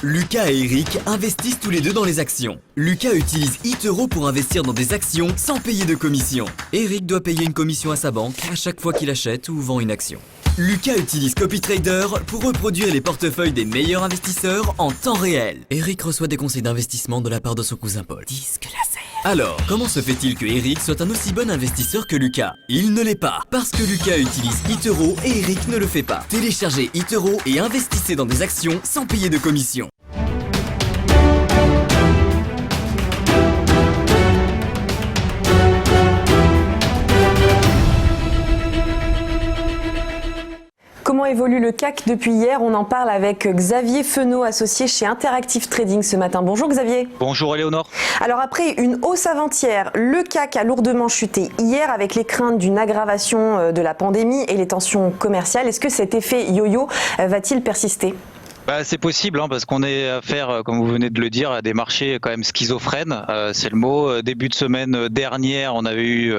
Lucas et Eric investissent tous les deux dans les actions. Lucas utilise eToro pour investir dans des actions sans payer de commission. Eric doit payer une commission à sa banque à chaque fois qu'il achète ou vend une action. Lucas utilise CopyTrader pour reproduire les portefeuilles des meilleurs investisseurs en temps réel. Eric reçoit des conseils d'investissement de la part de son cousin Paul. Disque laser. Alors, comment se fait-il que Eric soit un aussi bon investisseur que Lucas? Il ne l'est pas, parce que Lucas utilise eToro et Eric ne le fait pas. Téléchargez eToro et investissez dans des actions sans payer de commission. Comment évolue le CAC depuis hier? On en parle avec Xavier Fenot, associé chez Interactive Trading ce matin. Bonjour Xavier. Bonjour Éléonore. Alors après une hausse avant-hier, le CAC a lourdement chuté hier avec les craintes d'une aggravation de la pandémie et les tensions commerciales. Est-ce que cet effet yo-yo va-t-il persister ? C'est possible parce qu'on est affaire, comme vous venez de le dire, à des marchés quand même schizophrènes. C'est le mot. Début de semaine dernière, on avait eu,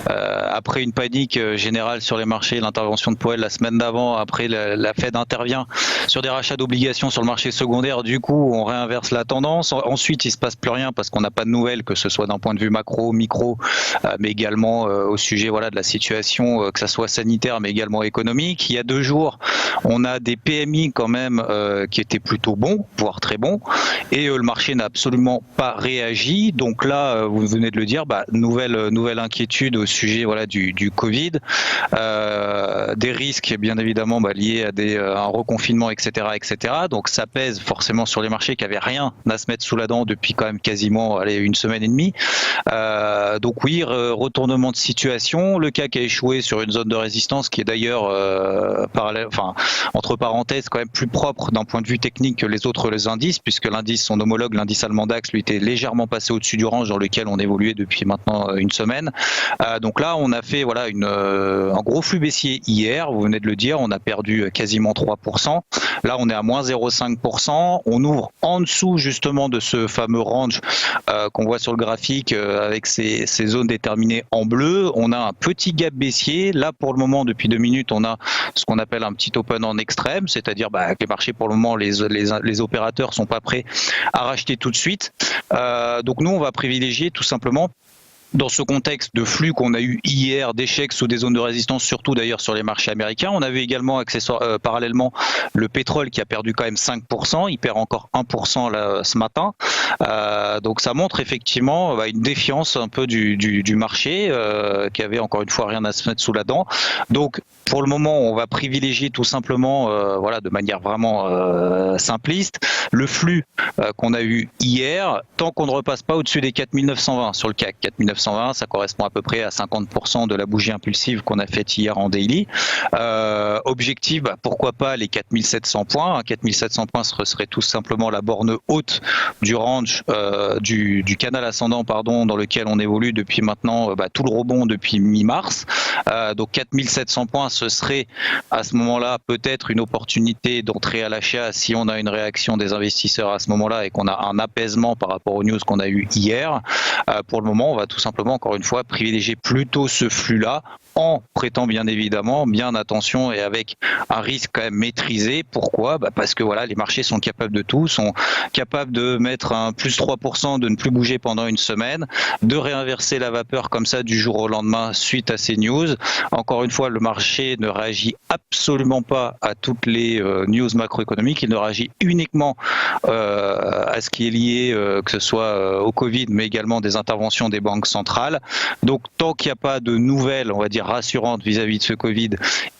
après une panique générale sur les marchés, l'intervention de Powell la semaine d'avant. Après, la Fed intervient sur des rachats d'obligations sur le marché secondaire. Du coup, on réinverse la tendance. Ensuite, il se passe plus rien parce qu'on n'a pas de nouvelles, que ce soit d'un point de vue macro, micro, mais également au sujet de la situation, que ça soit sanitaire, mais également économique. Il y a 2 jours, on a des PMI quand même qui était plutôt bon, voire très bon, et le marché n'a absolument pas réagi. Donc là, vous venez de le dire, nouvelle inquiétude au sujet du Covid, des risques bien évidemment liés à un reconfinement, etc., etc. Donc ça pèse forcément sur les marchés qui n'avaient rien à se mettre sous la dent depuis quand même quasiment une semaine et demie. Donc oui, retournement de situation. Le CAC a échoué sur une zone de résistance qui est d'ailleurs entre parenthèses quand même plus propre d'un point de vue technique que les autres indices, puisque l'indice, son homologue, l'indice allemand DAX, lui était légèrement passé au-dessus du range dans lequel on évoluait depuis maintenant une semaine. Donc là, on a fait un gros flux baissier hier, vous venez de le dire, on a perdu quasiment 3%. Là, on est à moins 0,5%. On ouvre en dessous justement de ce fameux range qu'on voit sur le graphique avec ces zones déterminées en bleu. On a un petit gap baissier. Là, pour le moment, depuis 2 minutes, on a ce qu'on appelle un petit open en extrême, c'est-à-dire que les marchés, pour le moment, les opérateurs sont pas prêts à racheter tout de suite. Donc nous, on va privilégier tout simplement, dans ce contexte de flux qu'on a eu hier, d'échecs sous des zones de résistance, surtout d'ailleurs sur les marchés américains. On avait également parallèlement le pétrole qui a perdu quand même 5%, il perd encore 1% là, ce matin. Donc ça montre effectivement une défiance un peu du marché qui avait encore une fois rien à se mettre sous la dent. Donc pour le moment, on va privilégier tout simplement, de manière vraiment simpliste, le flux qu'on a eu hier, tant qu'on ne repasse pas au-dessus des 4920 sur le CAC. 4920, ça correspond à peu près à 50% de la bougie impulsive qu'on a faite hier en daily. Objectif, pourquoi pas les 4700 points. 4700 points serait tout simplement la borne haute du range, du canal ascendant, dans lequel on évolue depuis maintenant tout le rebond depuis mi-mars. Donc 4700 points, ce serait à ce moment-là peut-être une opportunité d'entrer à l'achat si on a une réaction des investisseurs à ce moment-là et qu'on a un apaisement par rapport aux news qu'on a eu hier. Pour le moment, on va tout simplement, encore une fois, privilégier plutôt ce flux-là en prêtant bien évidemment bien attention et avec un risque quand même maîtrisé. Pourquoi ? Parce que les marchés sont capables de tout, sont capables de mettre un plus 3%, de ne plus bouger pendant une semaine, de réinverser la vapeur comme ça du jour au lendemain suite à ces news. Encore une fois, le marché ne réagit absolument pas à toutes les news macroéconomiques, il ne réagit uniquement à ce qui est lié, que ce soit au Covid, mais également des interventions des banques centrales. Donc tant qu'il n'y a pas de nouvelles, on va dire, rassurantes vis-à-vis de ce Covid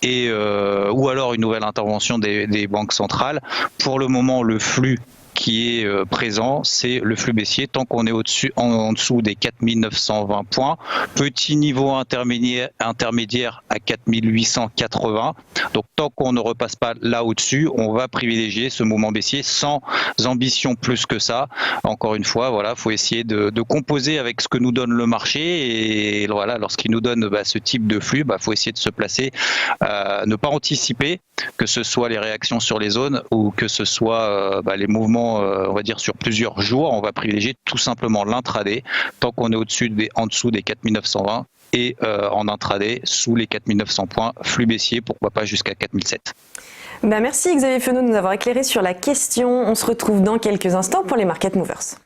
ou alors une nouvelle intervention des banques centrales, pour le moment, le flux qui est présent, c'est le flux baissier tant qu'on est en dessous des 4920 points. Petit niveau intermédiaire à 4880. Donc tant qu'on ne repasse pas là au-dessus, on va privilégier ce mouvement baissier sans ambition plus que ça. Encore une fois, faut essayer de composer avec ce que nous donne le marché et lorsqu'il nous donne ce type de flux, faut essayer de se placer, ne pas anticiper que ce soit les réactions sur les zones ou que ce soit les mouvements on va dire sur plusieurs jours. On va privilégier tout simplement l'intraday tant qu'on est en dessous des 4920 et en intraday sous les 4900 points, flux baissier, pourquoi pas jusqu'à 4007. Merci Xavier Fenot de nous avoir éclairé sur la question. On se retrouve dans quelques instants pour les Market Movers.